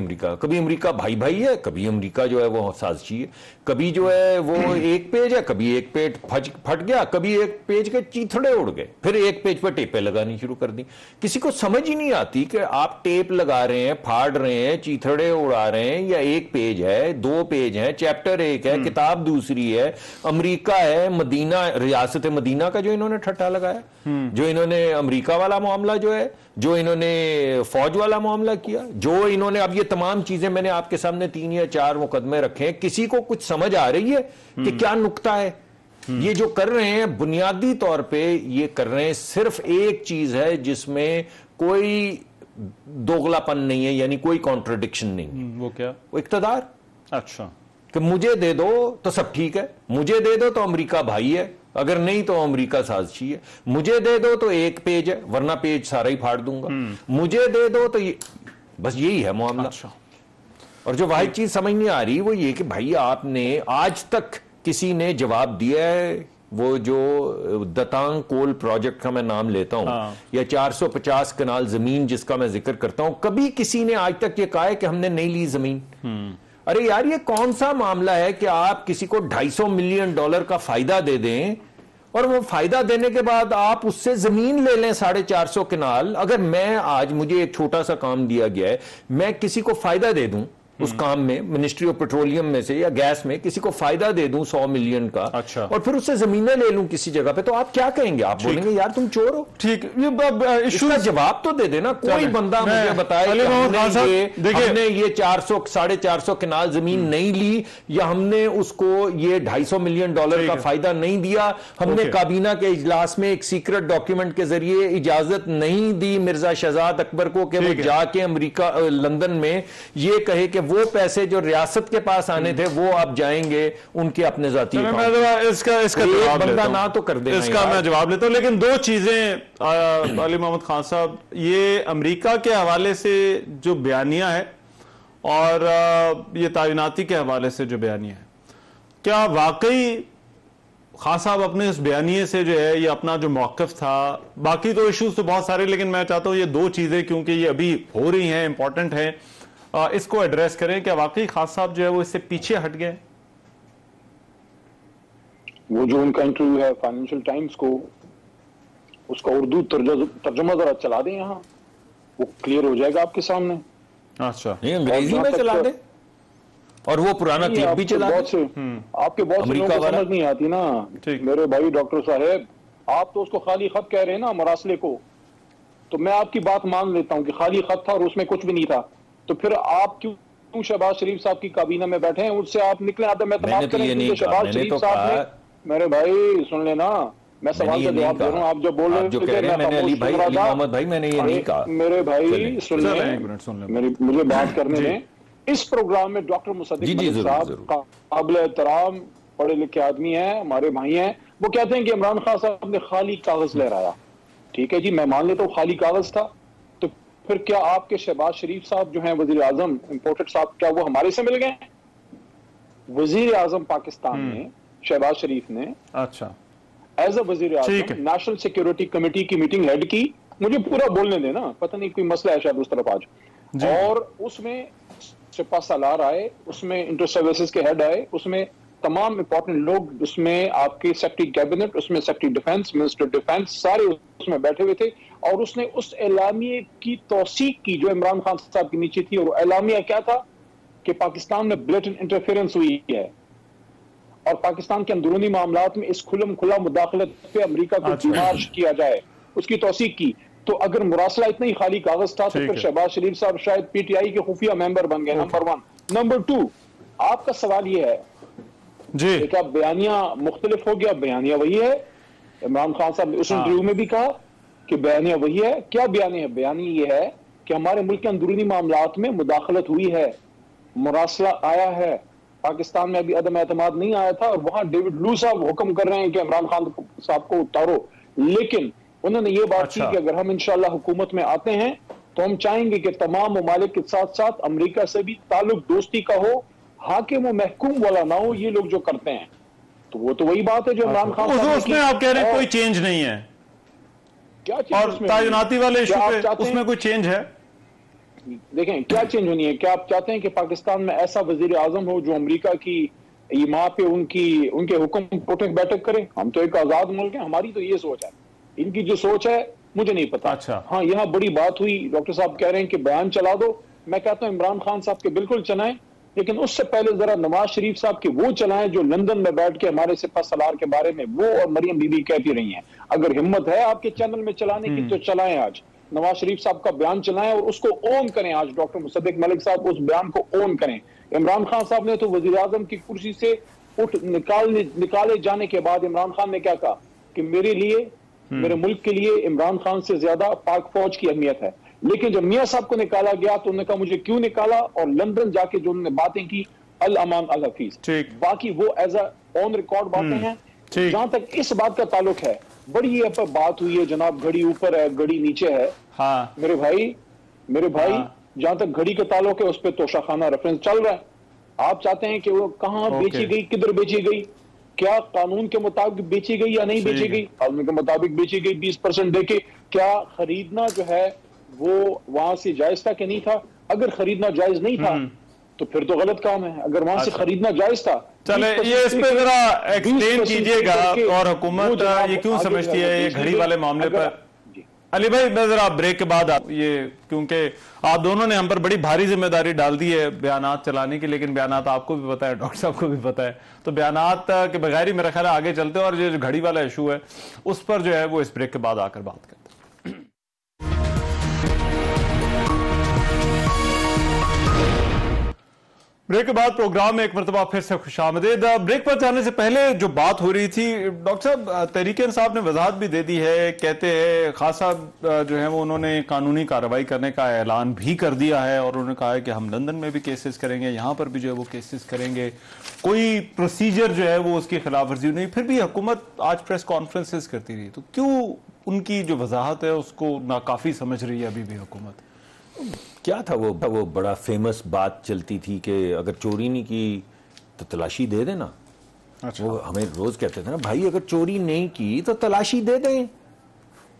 अमेरिका भाई भाई है, कभी अमेरिका जो है वो साजिशी है, कभी जो है वो एक पेज है, कभी एक पेज फट गया, कभी एक पेज के चीथड़े उड़ गए, फिर एक पेज पर टेपें लगानी शुरू कर दी। किसी को समझ ही नहीं आती कि आप टेप लगा रहे हैं, फाड़ रहे हैं, चीथड़े उड़ा रहे हैं, या एक पेज है, 2 पेज है, चैप्टर एक है, किताब दूसरी है, अमेरिका है, मदीना, रियासत मदीना का जो इन्होंने ठट्टा लगाया, जो इन्होंने अमेरिका वाला मामला जो है, जो इन्होंने फौज वाला मामला किया, जो इन्होंने, अब ये तमाम चीजें मैंने आपके सामने 3 या 4 मुकदमे रखे हैं। किसी को कुछ समझ आ रही है कि क्या नुक्ता है? ये जो कर रहे हैं बुनियादी तौर पे ये कर रहे हैं, सिर्फ एक चीज है जिसमें कोई दोगलापन नहीं है, यानी कोई कॉन्ट्रडिक्शन नहीं है। वो क्या? वो इक्तदार। अच्छा, कि मुझे दे दो तो सब ठीक है, मुझे दे दो तो अमेरिका भाई है, अगर नहीं तो अमेरिका साजिशी है, मुझे दे दो तो एक पेज है, वरना पेज सारा ही फाड़ दूंगा, मुझे दे दो तो ये, बस यही है मामला। अच्छा। और जो वाहिद चीज समझ नहीं आ रही वो ये कि भाई आपने आज तक किसी ने जवाब दिया है? वो जो दतांग कोल प्रोजेक्ट का मैं नाम लेता हूं, या 450 कनाल जमीन जिसका मैं जिक्र करता हूं, कभी किसी ने आज तक ये कहा है कि हमने नहीं ली जमीन? अरे यार, ये कौन सा मामला है कि आप किसी को $250 मिलियन का फायदा दे दें और वो फायदा देने के बाद आप उससे जमीन ले लें 450 कनाल? अगर मैं आज, मुझे एक छोटा सा काम दिया गया है, मैं किसी को फायदा दे दूं उस काम में, मिनिस्ट्री ऑफ पेट्रोलियम में से या गैस में किसी को फायदा दे दूं 100 मिलियन का, अच्छा, और फिर उससे जमीनें ले लूं किसी जगह पे, तो आप क्या कहेंगे? आप बोलेंगे यार तुम चोर हो। ठीक, ये इशू का जवाब तो दे देना। कोई बंदा मुझे बताए हमने ये 400-450 कनाल जमीन नहीं ली, या हमने उसको ये $250 मिलियन का फायदा नहीं दिया, हमने काबीना के इजलास में एक सीक्रेट डॉक्यूमेंट के जरिए इजाजत नहीं दी मिर्जा शहजाद अकबर को कि वो जाके अमेरिका, लंदन में ये कहे कि वो पैसे जो रियासत के पास आने थे वो अब जाएंगे उनके अपने जाती इसका जवाब बंदा ना तो कर दे, इसका मैं जवाब लेता हूं। लेकिन 2 चीजें अली मोहम्मद खान साहब, ये अमेरिका के हवाले से जो बयानिया है और ये तैनाती के हवाले से जो बयानिया है, क्या वाकई खान साहब अपने इस बयानिए से जो है ये अपना जो मौक़िफ़ था, बाकी तो इश्यूज तो बहुत सारे, लेकिन मैं चाहता हूं ये 2 चीजें क्योंकि ये अभी हो रही हैं, इंपॉर्टेंट है, इसको एड्रेस करें। क्या वाकई खान साहब जो है वो इससे पीछे हट गए? वो जो उनका इंटरव्यू है फाइनेंशियल टाइम्स को, उसका उर्दू तर्जुमा जरा चला दें, यहाँ वो क्लियर हो जाएगा आपके सामने। अच्छा, नहीं अंग्रेजी में चला दे, और वो पुराना क्लिप भी चला दे। आपके बहुत से लोगों को समझ नहीं आती ना मेरे भाई डॉक्टर साहब, आप तो उसको खाली खत कह रहे हैं ना, मरासले को, तो मैं आपकी बात मान लेता हूं कि खाली खत था और उसमें कुछ भी नहीं था, तो फिर आप क्यों शहबाज शरीफ साहब की काबीना में बैठे हैं? उससे आप निकले आते, मैं तमाम करें शहबाज शरीफ साहब ने, मेरे भाई सुन लेना, मैं सवाल का जवाब दे रहा हूं, आप जो बोल रहे थे मैंने अली मोहम्मद भाई मैंने ये नहीं कहा। मेरे भाई सुन ले, मुझे बात करने में। इस प्रोग्राम में डॉक्टर मुसद्दिक साहब काबिल एहतराम पढ़े लिखे आदमी हैं, हमारे भाई हैं, वो कहते हैं कि इमरान खान साहब ने खाली कागज लहराया। ठीक है जी, मैं मान लेता हूँ खाली कागज था, तो फिर क्या आपके शहबाज शरीफ साहब जो हैं वजीर आजम इम्पोर्टेड साहब, क्या वो हमारे से मिल गए? वजीर आजम पाकिस्तान में शहबाज शरीफ ने, अच्छा, एज अ वजीर आजम नेशनल सिक्योरिटी कमेटी की मीटिंग हेड की। मुझे पूरा बोलने देना, पता नहीं कोई मसला है शायद उस तरफ आज। और उसमें सिपा सालार आए, उसमें इंटर सर्विसेज के हेड आए, उसमें तमाम इंपॉर्टेंट लोग, उसमें आपके सेक्रेटरी कैबिनेट, उसमें सेक्रेटरी डिफेंस, मिनिस्टर डिफेंस, सारे उसमें बैठे हुए थे। और उसने उस एलामिया की तौसीक की जो इमरान खान साहब के नीचे थी, और एलामिया क्या था कि पाकिस्तान में ब्लेटेंट इंटरफेरेंस हुई है। और पाकिस्तान के अंदरूनी मामलात में इस खुलम खुला मुदाखलत पे अमेरिका को डिमार्च किया जाए, उसकी तौसीक की। तो अगर मुरासला इतना ही खाली कागज था तो फिर शहबाज शरीफ साहब शायद पीटीआई के खुफिया मेंबर बन गए। नंबर 1। नंबर 2, आपका सवाल यह है जी, क्या बयानिया मुख्तलिफ हो गया? बयानिया वही है। इमरान खान साहब ने उस इंटरव्यू में भी कहा कि बयानिया वही है। क्या बयानिया है? बयानिया यह है कि हमारे मुल्क के अंदरूनी मामलात में मुदाखलत हुई है, मुरासला आया है। पाकिस्तान में अभी अदम एतमाद नहीं आया था और वहां डेविड लू साहब हुक्म कर रहे हैं कि इमरान खान साहब को उतारो, लेकिन उन्होंने ये बात की कि अगर हम इंशाल्लाह हुकूमत में आते हैं तो हम चाहेंगे कि तमाम ममालिक के साथ साथ अमेरिका से भी ताल्लुक दोस्ती का हो, हाकिम व महकूम वाला ना हो, ये लोग जो करते हैं। तो वो तो वही बात है जो इमरान खान उसमें आप कह रहे हैं कोई चेंज नहीं है, क्या और तैनाती वाले इशू पे उसमें कोई चेंज है? देखें क्या चेंज होनी है। क्या आप चाहते हैं कि पाकिस्तान में ऐसा वजीर आजम हो जो अमेरिका की ईमा पे उनके हुक्म उठक बैठक करे? हम तो एक आजाद मुल्क है, हमारी तो ये सोच है। इनकी जो सोच है मुझे नहीं पता। अच्छा। हाँ, यहाँ बड़ी बात हुई, डॉक्टर साहब कह रहे हैं कि बयान चला दो। मैं कहता हूँ इमरान खान साहब के बिल्कुल चलाएं, लेकिन उससे पहले जरा नवाज शरीफ साहब के वो चलाएं जो लंदन में बैठ के हमारे सिपा सलार के बारे में वो और मरियम बीबी कहती रही हैं। अगर हिम्मत है आपके चैनल में चलाने की तो चलाएं, आज नवाज शरीफ साहब का बयान चलाएं और उसको ओन करें। आज डॉक्टर मुसद्दिक मलिक साहब उस बयान को ओन करें। इमरान खान साहब ने तो वजीर आजम की कुर्सी से निकाले जाने के बाद इमरान खान ने क्या कहा कि मेरे लिए, मेरे मुल्क के लिए इमरान खान से ज्यादा पाक फौज की अहमियत है। लेकिन जब मियां साहब को निकाला गया तो उन्होंने कहा मुझे क्यों निकाला, और लंदन जाके जो उन्होंने बातें की, अल अमान अल हफीज, बाकी वो एज ऑन रिकॉर्ड बातें हैं। जहां तक इस बात का ताल्लुक है, बड़ी यहाँ पर बात हुई है जनाब, घड़ी ऊपर है घड़ी नीचे है। हाँ। मेरे भाई जहां तक घड़ी का ताल्लुक है उस पर तोशाखाना रेफरेंस चल रहा है। आप चाहते हैं कि वो कहां बेची गई, किधर बेची गई, क्या कानून के मुताबिक बेची गई या नहीं बेची गई? कानून के मुताबिक बेची गई 20% देके। क्या खरीदना जो है वो वहां से जायज था कि नहीं था? अगर खरीदना जायज नहीं था तो फिर तो गलत काम है। अगर वहां से खरीदना जायज था, चले ये इस पे जरा एक्सप्लेन कीजिएगा, और हुकूमत ये क्यों समझती है ये घड़ी वाले मामले पर? अली भाई, मैं जरा ब्रेक के बाद ये, क्योंकि आप दोनों ने हम पर बड़ी भारी जिम्मेदारी डाल दी है बयानात चलाने की, लेकिन बयानात आपको भी पता है, डॉक्टर साहब को भी पता है, तो बयानात के बगैर ही मेरा ख्याल है आगे चलते हैं, और ये जो घड़ी वाला इशू है उस पर जो है वो इस ब्रेक के बाद आकर बात करते हैं। ब्रेक के बाद प्रोग्राम में एक मरतबा फिर से खुशामदीद। ब्रेक पर जाने से पहले जो बात हो रही थी, डॉक्टर साहब तहरीक इंसाफ ने वजाहत भी दे दी है, कहते हैं खान साहब जो है वो उन्होंने कानूनी कार्रवाई करने का ऐलान भी कर दिया है, और उन्होंने कहा है कि हम लंदन में भी केसेस करेंगे, यहाँ पर भी जो है वो केसेस करेंगे, कोई प्रोसीजर जो है वो उसकी खिलाफ वर्जी नहीं। फिर भी हुकूमत आज प्रेस कॉन्फ्रेंसेस करती रही, तो क्यों उनकी जो वजाहत है उसको नाकाफी समझ रही है अभी भी हुकूमत? क्या था वो बड़ा फेमस बात चलती थी कि अगर चोरी नहीं की तो तलाशी दे देना। अच्छा। वो हमें रोज कहते थे ना, भाई अगर चोरी नहीं की तो तलाशी दे दें,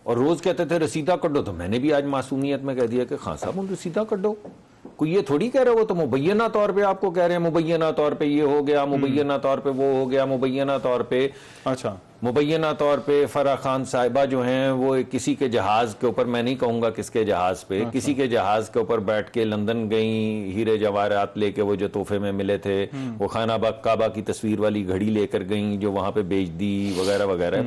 और रोज कहते थे रसीदा कड्डो। तो मैंने भी आज मासूमियत में कह दिया कि खान साहब उन रसीदा कड्डो, कोई ये थोड़ी कह रहे, वो तो मुबैना तौर पे आपको कह रहे हैं, मुबैना तौर पे ये हो गया, मुबैना तौर पे वो हो गया, मुबैना तौर पे, अच्छा, मुबैना तौर पे फराह खान साहिबा जो हैं वो किसी के जहाज के ऊपर, मैं नहीं कहूंगा किसके जहाज पे, अच्छा, किसी के जहाज के ऊपर बैठ के लंदन गई, हीरे जवाहरात लेके, वो जो तोहफे में मिले थे, वो खाना काबा की तस्वीर वाली घड़ी लेकर गई जो वहां पे बेच दी वगैरह वगैरह।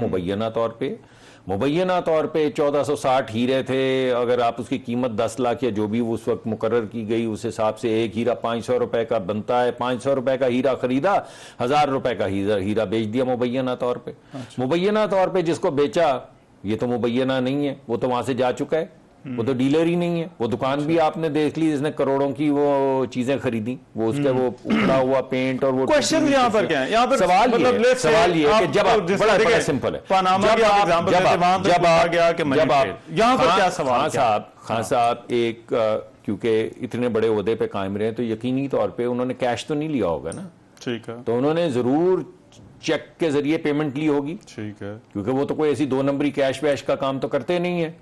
मुबैना तौर पे 1460 हीरे थे, अगर आप उसकी कीमत 10 लाख या जो भी उस वक्त मुकर्रर की गई उस हिसाब से एक हीरा 500 रुपए का बनता है। 500 रुपए का हीरा खरीदा, 1000 रुपए का हीरा बेच दिया मुबैना तौर पे। अच्छा। मुबैना तौर पे जिसको बेचा ये तो मुबैना नहीं है, वो तो वहां से जा चुका है, वो तो डीलर ही नहीं है। वो दुकान भी आपने देख ली जिसने करोड़ों की वो चीजें खरीदी, वो उसका वो उखड़ा हुआ पेंट और वो। क्वेश्चन यहाँ पर क्या है? यहाँ पर सवाल ये है कि जब आप, बड़ा सिंपल है, खान साहब एक, क्योंकि इतने बड़े ओहदे पे कायम रहे तो यकीनी तौर पे उन्होंने कैश तो नहीं लिया होगा ना, ठीक है, तो उन्होंने जरूर चेक के जरिए पेमेंट ली होगी, ठीक है, क्योंकि वो तो कोई ऐसी 2 नंबरी कैश वैश का काम तो करते नहीं है,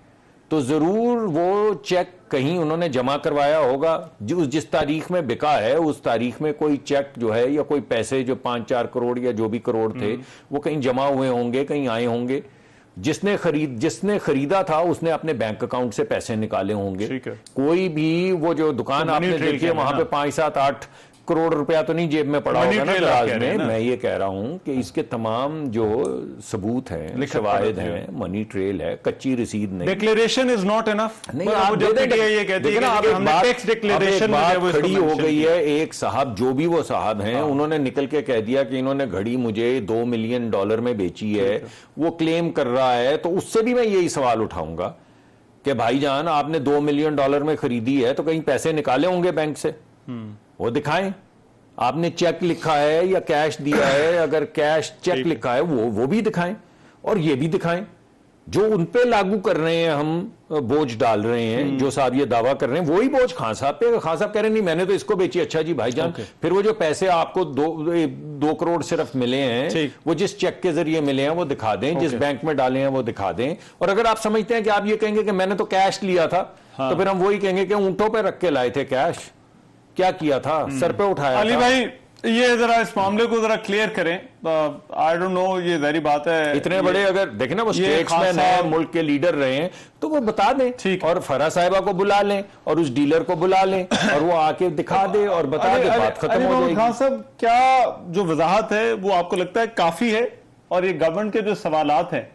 तो जरूर वो चेक कहीं उन्होंने जमा करवाया होगा। जिस तारीख में बिका है उस तारीख में कोई चेक जो है या कोई पैसे जो 5-4 करोड़ या जो भी करोड़ थे वो कहीं जमा हुए होंगे, कहीं आए होंगे। जिसने खरीदा था उसने अपने बैंक अकाउंट से पैसे निकाले होंगे। कोई भी वो जो दुकान आपने देखी है वहां पे 5, 7, 8 करोड़ रुपया तो नहीं जेब में पड़ा होगा ना दराज में। ना? मैं ये कह रहा हूं कि इसके तमाम जो सबूत हैं, शवाहिद हैं, मनी ट्रेल है, कच्ची रसीद नहीं। Declaration is not enough. नहीं, आप ये कहते हैं कि हमने टैक्स डिक्लेरेशन खड़ी हो गई है। एक साहब, जो भी वो साहब हैं, उन्होंने निकल के कह दिया कि इन्होंने घड़ी मुझे $2 मिलियन में बेची है, वो क्लेम कर रहा है। तो उससे भी मैं यही सवाल उठाऊंगा कि भाईजान, आपने $2 मिलियन में खरीदी है तो कहीं पैसे निकाले होंगे बैंक से, वो दिखाएं। आपने चेक लिखा है या कैश दिया है, अगर कैश चेक लिखा है वो भी दिखाएं, और ये भी दिखाएं। जो उन पे लागू कर रहे हैं, हम बोझ डाल रहे हैं, जो साहब ये दावा कर रहे हैं, वही बोझ खान साहब पे। खान साहब कह रहे हैं नहीं मैंने तो इसको बेची। अच्छा जी भाईजान, फिर वो जो पैसे आपको 2 करोड़ सिर्फ मिले हैं, वो जिस चेक के जरिए मिले हैं वो दिखा दें, जिस बैंक में डाले हैं वो दिखा दें। और अगर आप समझते हैं कि आप ये कहेंगे कि मैंने तो कैश लिया था, तो फिर हम वही कहेंगे कि ऊंटों पे रख के लाए थे कैश, क्या किया था, सर पे उठाया। अली भाई, ये जरा इस मामले को जरा क्लियर करें। आई डोंट नो, ये जारी बात है, इतने बड़े अगर देखें ना, वो स्टेट्समैन है, मुल्क के लीडर रहे हैं, तो वो बता दें। ठीक, और फरा साहिबा को बुला लें और उस डीलर को बुला लें और वो आके दिखा दे और बता दे, बात खत्म हो जाएगी। खान साहब, क्या जो वजाहत है वो आपको लगता है काफी है? और ये गवर्नमेंट के जो सवालात हैं,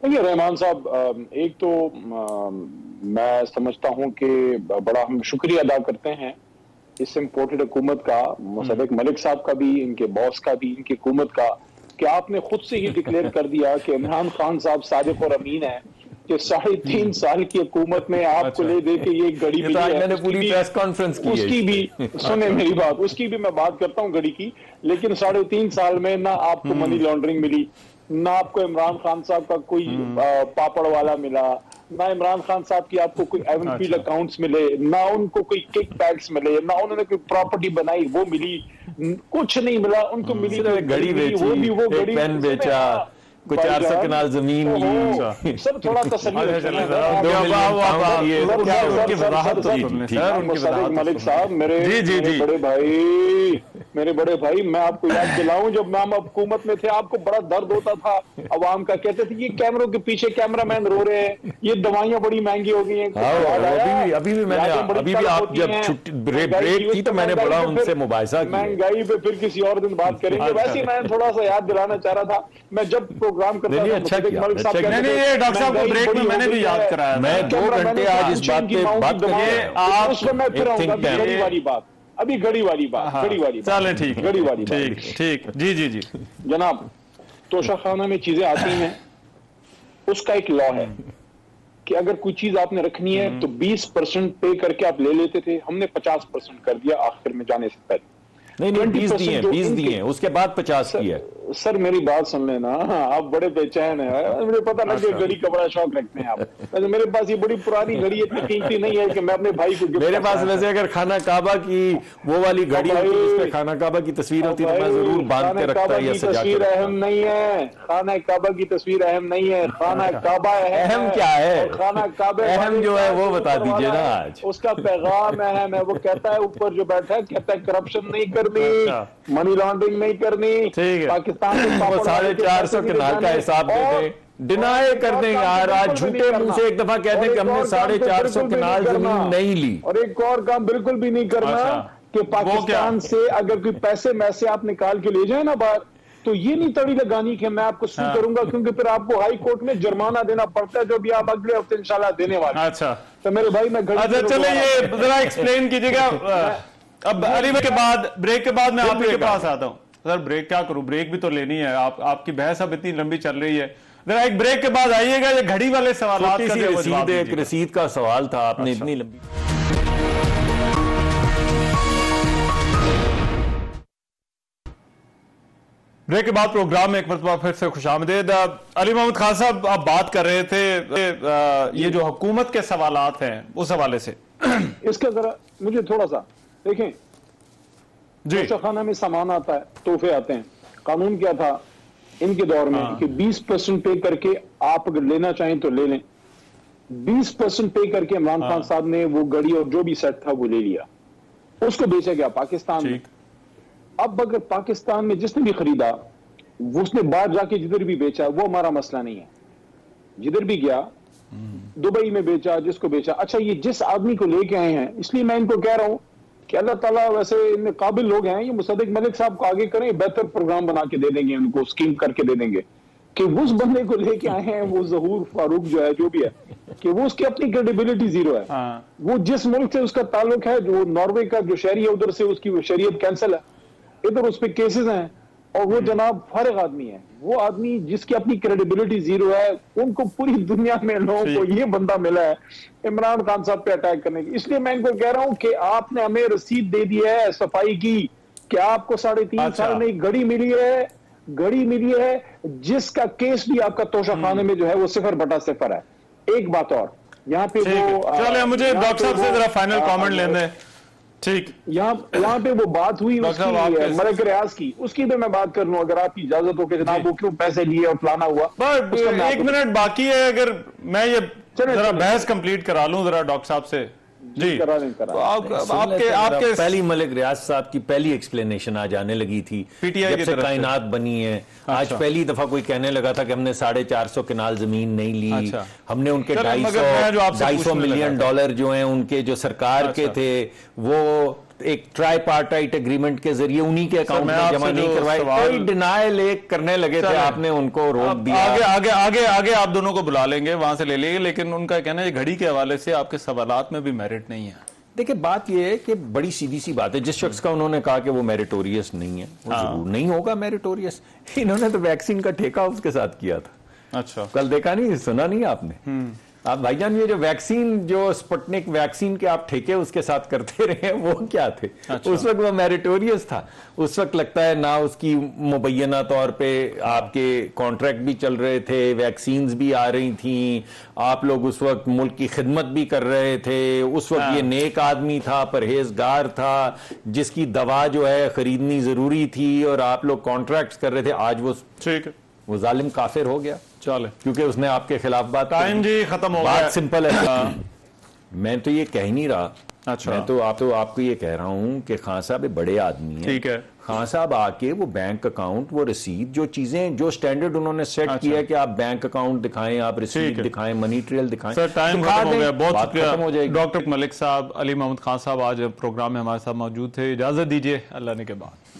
देखिए रहमान साहब, एक तो मैं समझता हूं कि बड़ा हम शुक्रिया अदा करते हैं इस इम्पोर्टेड हुकूमत का, मुसद्दिक मलिक साहब का भी, इनके बॉस का भी, इनकी हुकूमत का, कि आपने खुद से ही डिक्लेयर कर दिया कि इमरान खान साहब सादिक और अमीन है, कि 3.5 साल की हुकूमत में आपको ले दे के ये घड़ी मिली है। मैंने पूरी प्रेस कॉन्फ्रेंस की, उसकी भी सुने मेरी बात, उसकी भी मैं बात करता हूँ घड़ी की, लेकिन 3.5 साल में ना आपको मनी लॉन्ड्रिंग मिली, ना आपको इमरान खान साहब का कोई पापड़ वाला मिला, ना इमरान खान साहब की आपको कोई एवनफील्ड अकाउंट्स मिले, ना उनको कोई किक बैक्स मिले, ना उन्होंने कोई प्रॉपर्टी बनाई वो मिली, कुछ नहीं मिला उनको। मिली घड़ी बेची, वो भी वो घड़ी, पेन बेचा, कुछ 400 कनाल जमीन ली। सर थोड़ा तसल्ली मलिक साहब, मेरे बड़े भाई, मैं आपको याद दिलाऊं, जब हम हुकूमत में थे आपको बड़ा दर्द होता था अवाम का, कहते थे ये कैमरों के पीछे कैमरामैन रो रहे हैं, ये दवाइयां बड़ी महंगी हो गई हैं। अभी भी आप जब छुट्टी ब्रेक थी तो मैंने बड़ा उनसे मुबाहिसा किया। महंगाई पे फिर किसी और दिन बात करेंगे। वैसे मैं थोड़ा सा याद दिलाना चाह रहा था, मैं जब प्रोग्राम करता था, अच्छा किया, डॉक्टर साहब को ब्रेक में मैंने भी याद कराया, मैं 2 घंटे आज इस बात पे बात करिए आप, उसमें मैं फिर आऊंगा घड़ी वाली बात, अभी घड़ी वाली बात, घड़ी वाली बात, चलें ठीक, घड़ी वाली ठीक, जी जी जी जनाब। तोशाखाना में चीजें आती हैं, उसका एक लॉ है कि अगर कोई चीज आपने रखनी है तो 20% पे करके आप ले लेते थे, हमने 50% कर दिया आखिर में जाने से पहले। नहीं 20 दिए, उसके बाद 50 किया। सर मेरी बात सुन लेना, आप बड़े बेचैन है, मुझे पता लग गया घड़ी का बड़ा शौक रखते हैं आप। वैसे मेरे पास ये बड़ी पुरानी घड़ी इतनी कीमती नहीं है कि मैं अपने भाई को, मेरे पास वैसे अगर खाना काबा की वो वाली घड़ी होती है जिसपे खाना काबा की तस्वीर होती है तो मैं जरूर बांध के रखता है, तस्वीर अहम नहीं है, खाना काबा की तस्वीर अहम नहीं है, खाना काबा अहम क्या है, खाना काबा अहम जो है वो बता दीजिए ना आज। उसका पैगाम अहम है, वो कहता है ऊपर जो बैठा है, कहता है करप्शन नहीं करनी, मनी लॉन्ड्रिंग नहीं करनी, पाकिस्तान वो 450 कनाल का हिसाब दे दें, डिनाई कर दें यार, आज झूठे मुंह से एक दफा कहते हैं कि हमने 450 कनाल जमीन नहीं ली। और एक और काम बिल्कुल भी नहीं करना कि पाकिस्तान से अगर कोई पैसे मैसे आप निकाल के ले जाए ना बाहर, तो ये नहीं तड़ी लगानी कि मैं आपको सू करूंगा, क्योंकि फिर आपको हाई कोर्ट में जुर्माना देना पड़ता है, जो भी आप अगले हफ्ते इंशाल्लाह देने वाले। अच्छा तो मेरे भाई मैं अच्छा चले ये जरा एक्सप्लेन कीजिएगा। अब अली के बाद, ब्रेक के बाद मैं आपके पास आता हूँ। सर ब्रेक क्या करूं, ब्रेक भी तो लेनी है, आपकी बहस अब इतनी लंबी चल रही है, जरा एक ब्रेक के बाद आइएगा। ये घड़ी वाले सवाल, एक रसीद का सवाल था, आपने इतनी लंबी। ब्रेक के बाद प्रोग्राम में एक मरतबा फिर से खुशामदीद। अली मोहम्मद खान साहब, आप बात कर रहे थे ये जो हुकूमत के सवालात हैं उस हवाले से, इसका जरा मुझे थोड़ा सा देखें। तोशाखाना में सामान आता है, तोहफे आते हैं, कानून क्या था इनके दौर में कि 20% पे करके आप अगर लेना चाहें तो ले लें। 20% पे करके इमरान खान साहब ने वो घड़ी और जो भी सेट था वो ले लिया, उसको बेचा गया पाकिस्तान में। अब अगर पाकिस्तान में जिसने भी खरीदा, उसने बाहर जाके जिधर भी बेचा, वो हमारा मसला नहीं है। जिधर भी गया दुबई में बेचा, जिसको बेचा। अच्छा, ये जिस आदमी को लेके आए हैं, इसलिए मैं इनको कह रहा हूं कि अल्लाह ताला वैसे इनमें काबिल लोग हैं, ये मुसद्दिक मलिक साहब को आगे करें, बेहतर प्रोग्राम बना के दे देंगे उनको, स्कीम करके दे देंगे कि उस बंदे को लेके आए हैं, वो जहूर फारूक जो है, जो भी है, कि वो उसकी अपनी क्रेडिबिलिटी जीरो है। वो जिस मुल्क से उसका ताल्लुक है, जो नॉर्वे का जो शहरी है, उधर से उसकी शरीयत कैंसिल है, इधर उस पर केसेस हैं, और वो जनाब फारिग आदमी है। वो आदमी जिसकी अपनी क्रेडिबिलिटी जीरो है, उनको पूरी दुनिया में लोगों को ये बंदा मिला है इमरान खान साहब पे अटैक करने की। इसलिए मैं इनको कह रहा हूं कि आपने हमें रसीद दे दी है सफाई की कि आपको 3.5 साल में घड़ी मिली है, जिसका केस भी आपका तोशाखाने में जो है वो 0/0 है। एक बात और यहाँ पे चले, मुझे डॉक्टर साहब से जरा फाइनल कमेंट लेने। ठीक, यहाँ पे वो बात हुई उसकी मलिक रियाज की, उसकी भी मैं बात कर लूं अगर आपकी इजाजत हो कि जनाब वो क्यों पैसे लिए और फलाना हुआ। 1 मिनट बाकी है, अगर मैं ये जरा बहस कंप्लीट करा लूं जरा डॉक्टर साहब से। जी, तो आपके पहली मलिक रियाज साहब की पहली एक्सप्लेनेशन आज आने लगी थी जब से कायनात बनी है। आज पहली दफा कोई कहने लगा था कि हमने 450 कनाल जमीन नहीं ली। हमने उनके 250 मिलियन डॉलर जो हैं उनके जो सरकार के थे वो एक ट्राईपार्टाइट एग्रीमेंट के जरिए उन्हीं के अकाउंट में जमा नहीं करवाए। कोई डिनायल एक करने लगे थे, आपने उनको रोक दिया। आगे आप दोनों को बुला लेंगे, वहां से ले लेंगे, लेकिन उनका कहना है घड़ी के हवाले से आपके सवालात में भी मेरिट नहीं है। देखिए, बात यह है कि बड़ी सीधी सी बात है, जिस शख्स का उन्होंने कहा कि वो मेरिटोरियस नहीं है, वो जरूर नहीं होगा मेरिटोरियस। इन्होंने तो वैक्सीन का ठेका उसके साथ किया था। अच्छा, कल देखा नहीं, सुना नहीं आपने? आप भाईजान, ये जो वैक्सीन, जो स्पुतनिक वैक्सीन के आप ठेके उसके साथ करते रहे, वो क्या थे? अच्छा। उस वक्त वो मेरिटोरियस था। उस वक्त लगता है ना उसकी मुबैना तौर पे आपके कॉन्ट्रैक्ट भी चल रहे थे, वैक्सीन्स भी आ रही थी, आप लोग उस वक्त मुल्क की खिदमत भी कर रहे थे। उस वक्त ये नेक आदमी था, परहेजगार था, जिसकी दवा जो है खरीदनी जरूरी थी, और आप लोग कॉन्ट्रैक्ट कर रहे थे। आज वो ठीक, वो जालिम काफिर हो गया, चले, क्योंकि उसने आपके खिलाफ बात। टाइम जी खत्म हो गया। बात सिंपल है। मैं तो ये कह ही नहीं रहा। अच्छा, मैं तो आपको ये कह रहा हूं कि खान साहब बड़े आदमी हैं। ठीक है, खान साहब आके वो बैंक अकाउंट, वो रसीद, जो चीजें, जो स्टैंडर्ड उन्होंने सेट किया है कि आप बैंक अकाउंट दिखाएं, आप रसीद दिखाएं, मनी ट्रेल दिखाएं। सर, टाइम खत्म हो गया, बहुत शुक्रिया। डॉक्टर मलिक साहब, अली मोहम्मद खान साहब आज प्रोग्राम में हमारे साथ मौजूद थे। इजाजत दीजिए, अल्लाह ने के बाद।